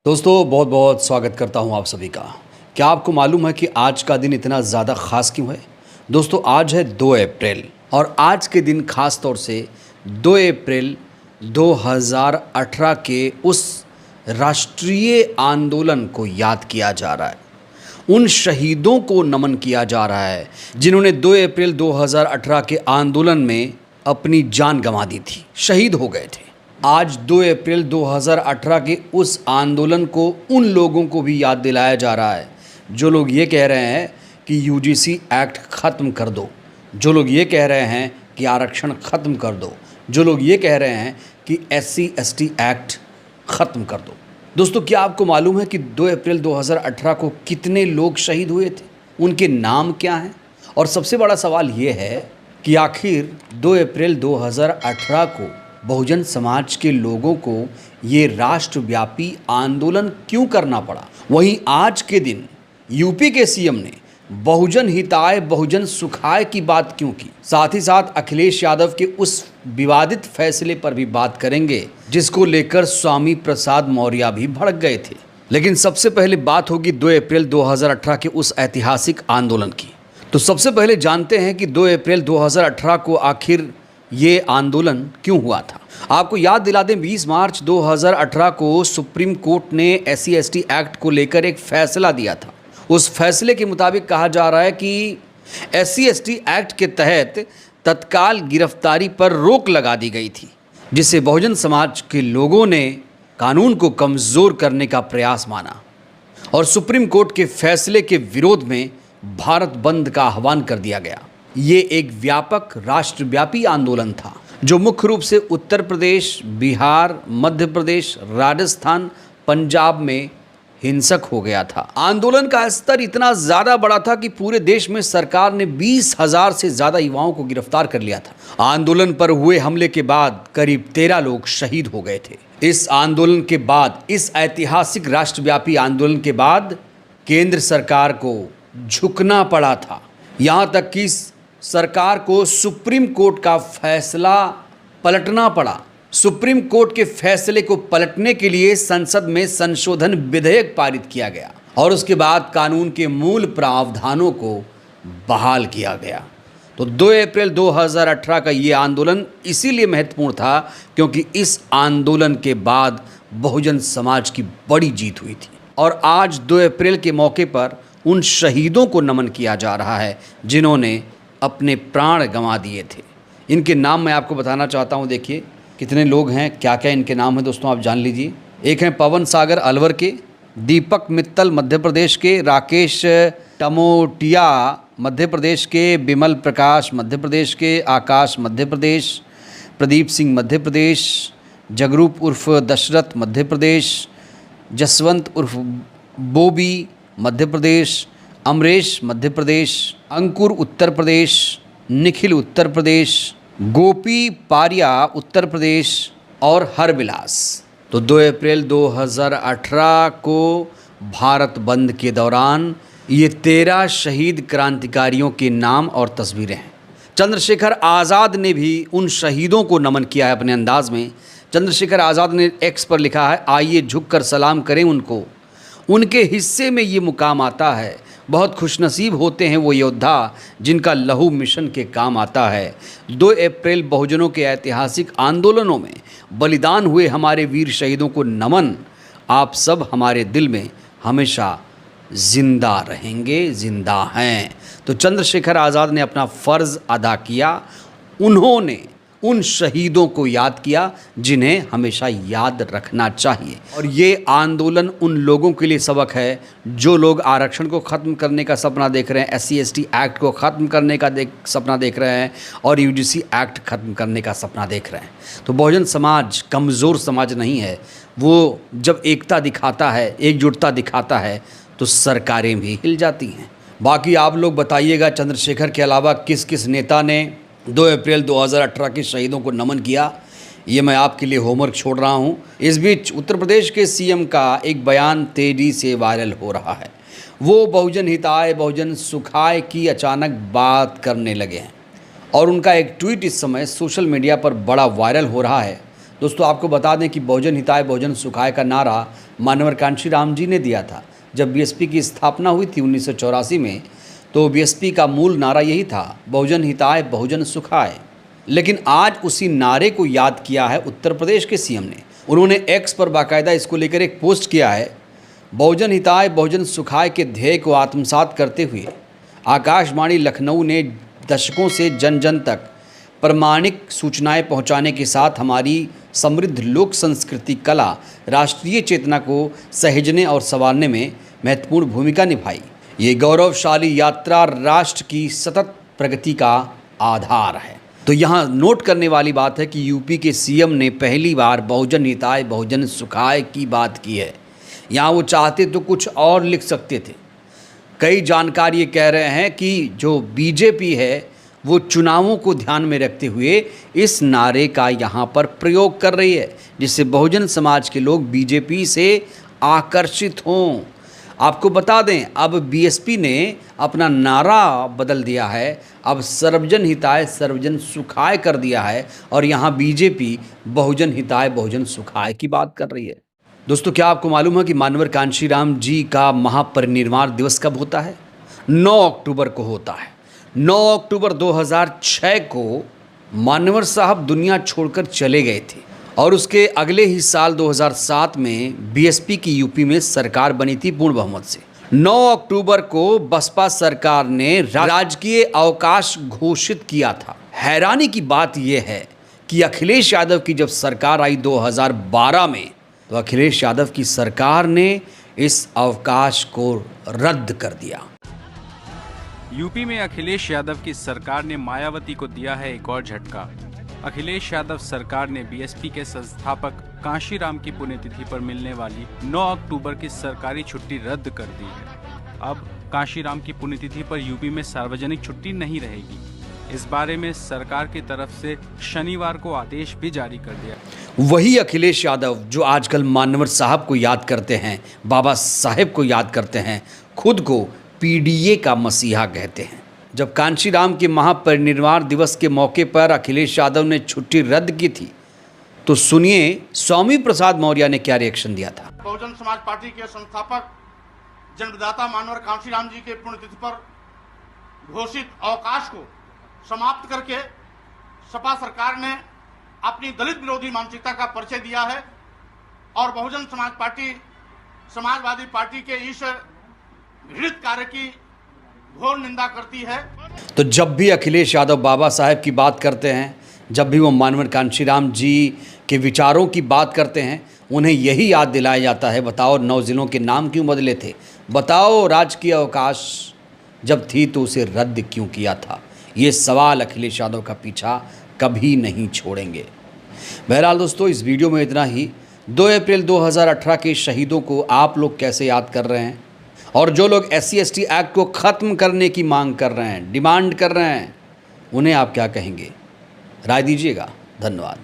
दोस्तों बहुत बहुत स्वागत करता हूं आप सभी का। क्या आपको मालूम है कि आज का दिन इतना ज़्यादा ख़ास क्यों है? दोस्तों आज है 2 अप्रैल और आज के दिन ख़ास तौर से 2 अप्रैल 2018 के उस राष्ट्रीय आंदोलन को याद किया जा रहा है। उन शहीदों को नमन किया जा रहा है जिन्होंने 2 अप्रैल 2018 के आंदोलन में अपनी जान गंवा दी थी, शहीद हो गए थे। आज 2 अप्रैल 2018 के उस आंदोलन को उन लोगों को भी याद दिलाया जा रहा है जो लोग ये कह रहे हैं कि यूजीसी एक्ट ख़त्म कर दो, जो लोग ये कह रहे हैं कि आरक्षण ख़त्म कर दो, जो लोग ये कह रहे हैं कि SC ST एक्ट ख़त्म कर दो। दोस्तों क्या आपको मालूम है कि 2 अप्रैल 2018 को कितने लोग शहीद हुए थे, उनके नाम क्या हैं? और सबसे बड़ा सवाल ये है कि आखिर 2 अप्रैल 2018 को बहुजन समाज के लोगों को ये राष्ट्रव्यापी आंदोलन क्यों करना पड़ा? वहीं आज के दिन यूपी के सीएम ने बहुजन हिताय बहुजन सुखाय की बात क्यों की? साथ ही साथ अखिलेश यादव के उस विवादित फैसले पर भी बात करेंगे जिसको लेकर स्वामी प्रसाद मौर्य भी भड़क गए थे। लेकिन सबसे पहले बात होगी 2 अप्रैल 2018 के उस ऐतिहासिक आंदोलन की। तो सबसे पहले जानते हैं कि 2 अप्रैल 2018 को आखिर ये आंदोलन क्यों हुआ था। आपको याद दिला दें 20 मार्च 2018 को सुप्रीम कोर्ट ने SC ST एक्ट को लेकर एक फैसला दिया था। उस फैसले के मुताबिक कहा जा रहा है कि SC ST एक्ट के तहत तत्काल गिरफ्तारी पर रोक लगा दी गई थी, जिससे बहुजन समाज के लोगों ने कानून को कमज़ोर करने का प्रयास माना और सुप्रीम कोर्ट के फैसले के विरोध में भारत बंद का आह्वान कर दिया गया। ये एक व्यापक राष्ट्रव्यापी आंदोलन था जो मुख्य रूप से उत्तर प्रदेश, बिहार, मध्य प्रदेश, राजस्थान, पंजाब में हिंसक हो गया था। आंदोलन का स्तर इतना ज़्यादा बड़ा था कि पूरे देश में सरकार ने 20,000 से ज़्यादा युवाओं को गिरफ्तार कर लिया था। आंदोलन पर हुए हमले के बाद करीब 13 लोग शहीद हो गए थे। इस आंदोलन के बाद, इस ऐतिहासिक राष्ट्रव्यापी आंदोलन के बाद केंद्र सरकार को झुकना पड़ा था। यहाँ तक कि सरकार को सुप्रीम कोर्ट का फैसला पलटना पड़ा। सुप्रीम कोर्ट के फैसले को पलटने के लिए संसद में संशोधन विधेयक पारित किया गया और उसके बाद कानून के मूल प्रावधानों को बहाल किया गया। तो 2 अप्रैल 2018 का ये आंदोलन इसीलिए महत्वपूर्ण था क्योंकि इस आंदोलन के बाद बहुजन समाज की बड़ी जीत हुई थी। और आज 2 अप्रैल के मौके पर उन शहीदों को नमन किया जा रहा है जिन्होंने अपने प्राण गंवा दिए थे। इनके नाम मैं आपको बताना चाहता हूँ। देखिए कितने लोग हैं, क्या क्या इनके नाम हैं दोस्तों, आप जान लीजिए। एक हैं पवन सागर अलवर के, दीपक मित्तल मध्य प्रदेश के, राकेश टमोटिया मध्य प्रदेश के, बिमल प्रकाश मध्य प्रदेश के, आकाश मध्य प्रदेश, प्रदीप सिंह मध्य प्रदेश, जगरूप उर्फ दशरथ मध्य प्रदेश, जसवंत उर्फ बोबी मध्य प्रदेश, अमरेश मध्य प्रदेश, अंकुर उत्तर प्रदेश, निखिल उत्तर प्रदेश, गोपी पारिया उत्तर प्रदेश और हरविलास। तो 2 अप्रैल 2018 को भारत बंद के दौरान ये 13 शहीद क्रांतिकारियों के नाम और तस्वीरें हैं। चंद्रशेखर आज़ाद ने भी उन शहीदों को नमन किया है अपने अंदाज में। चंद्रशेखर आज़ाद ने X पर लिखा है, आइए झुककर सलाम करें उनको, उनके हिस्से में ये मुकाम आता है। बहुत खुशनसीब होते हैं वो योद्धा जिनका लहू मिशन के काम आता है। 2 अप्रैल बहुजनों के ऐतिहासिक आंदोलनों में बलिदान हुए हमारे वीर शहीदों को नमन। आप सब हमारे दिल में हमेशा जिंदा रहेंगे, जिंदा हैं। तो चंद्रशेखर आज़ाद ने अपना फ़र्ज़ अदा किया। उन्होंने उन शहीदों को याद किया जिन्हें हमेशा याद रखना चाहिए। और ये आंदोलन उन लोगों के लिए सबक है जो लोग आरक्षण को ख़त्म करने का सपना देख रहे हैं, SC ST एक्ट को ख़त्म करने का सपना देख रहे हैं और UGC एक्ट ख़त्म करने का सपना देख रहे हैं। तो बहुजन समाज कमज़ोर समाज नहीं है। वो जब एकता दिखाता है, एकजुटता दिखाता है तो सरकारें भी हिल जाती हैं। बाकी आप लोग बताइएगा चंद्रशेखर के अलावा किस किस नेता ने 2 अप्रैल 2018 के शहीदों को नमन किया। ये मैं आपके लिए होमवर्क छोड़ रहा हूँ। इस बीच उत्तर प्रदेश के CM का एक बयान तेज़ी से वायरल हो रहा है। वो बहुजन हिताय बहुजन सुखाय की अचानक बात करने लगे हैं और उनका एक ट्वीट इस समय सोशल मीडिया पर बड़ा वायरल हो रहा है दोस्तों आपको बता दें कि बहुजन हिताय बहुजन सुखाय का नारा मानवर कांशीराम जी ने दिया था। जब बीएसपी की स्थापना हुई थी 1984 में, तो बीएसपी का मूल नारा यही था, बहुजन हिताय बहुजन सुखाय। लेकिन आज उसी नारे को याद किया है उत्तर प्रदेश के सीएम ने। उन्होंने एक्स पर बाकायदा इसको लेकर एक पोस्ट किया है। बहुजन हिताय बहुजन सुखाय के ध्येय को आत्मसात करते हुए आकाशवाणी लखनऊ ने दशकों से जन जन तक प्रामाणिक सूचनाएं पहुंचाने के साथ हमारी समृद्ध लोक संस्कृति कला राष्ट्रीय चेतना को सहेजने और संवारने में महत्वपूर्ण भूमिका निभाई। ये गौरवशाली यात्रा राष्ट्र की सतत प्रगति का आधार है। तो यहाँ नोट करने वाली बात है कि यूपी के सीएम ने पहली बार बहुजन हिताय बहुजन सुखाय की बात की है। यहाँ वो चाहते तो कुछ और लिख सकते थे। कई जानकार ये कह रहे हैं कि जो बीजेपी है वो चुनावों को ध्यान में रखते हुए इस नारे का यहाँ पर प्रयोग कर रही है, जिससे बहुजन समाज के लोग बीजेपी से आकर्षित हों। आपको बता दें, अब बीएसपी ने अपना नारा बदल दिया है, अब सर्वजन हिताय सर्वजन सुखाय कर दिया है और यहाँ बीजेपी बहुजन हिताय बहुजन सुखाय की बात कर रही है। दोस्तों क्या आपको मालूम है कि मानवर कांशीराम जी का महापरिनिर्वाण दिवस कब होता है? 9 अक्टूबर को होता है। 9 अक्टूबर 2006 को मानवर साहब दुनिया छोड़कर चले गए थे और उसके अगले ही साल 2007 में बीएसपी की यूपी में सरकार बनी थी पूर्ण बहुमत से। 9 अक्टूबर को बसपा सरकार ने राजकीय अवकाश घोषित किया था। हैरानी की बात यह है कि अखिलेश यादव की जब सरकार आई 2012 में, तो अखिलेश यादव की सरकार ने इस अवकाश को रद्द कर दिया। यूपी में अखिलेश यादव की सरकार ने मायावती को दिया है एक और झटका। अखिलेश यादव सरकार ने बीएसपी के संस्थापक कांशीराम की पुण्यतिथि पर मिलने वाली 9 अक्टूबर की सरकारी छुट्टी रद्द कर दी है। अब कांशीराम की पुण्यतिथि पर यूपी में सार्वजनिक छुट्टी नहीं रहेगी। इस बारे में सरकार की तरफ से शनिवार को आदेश भी जारी कर दिया। वही अखिलेश यादव जो आजकल मानवर साहब को याद करते हैं, बाबा साहेब को याद करते हैं, खुद को पीडीए का मसीहा कहते हैं। जब कांशीराम के महापरिनिर्वाण दिवस के मौके पर अखिलेश यादव ने छुट्टी रद्द की थी, तो सुनिए स्वामी प्रसाद मौर्य ने क्या रिएक्शन दिया था। बहुजन समाज पार्टी के संस्थापक जन्मदाता मानवर कांशीराम जी के पुण्यतिथि पर घोषित अवकाश को समाप्त करके सपा सरकार ने अपनी दलित विरोधी मानसिकता का परिचय दिया है और बहुजन समाज पार्टी समाजवादी पार्टी के इस घृणित कार्य की घोर निंदा करती है। तो जब भी अखिलेश यादव बाबा साहेब की बात करते हैं, जब भी वो मानवर कांशीराम जी के विचारों की बात करते हैं, उन्हें यही याद दिलाया जाता है, बताओ 9 जिलों के नाम क्यों बदले थे, बताओ राजकीय अवकाश जब थी तो उसे रद्द क्यों किया था। ये सवाल अखिलेश यादव का पीछा कभी नहीं छोड़ेंगे। बहरहाल दोस्तों, इस वीडियो में इतना ही। 2 अप्रैल 2018 के शहीदों को आप लोग कैसे याद कर रहे हैं, और जो लोग SC/ST एक्ट को ख़त्म करने की मांग कर रहे हैं, डिमांड कर रहे हैं, उन्हें आप क्या कहेंगे? राय दीजिएगा। धन्यवाद।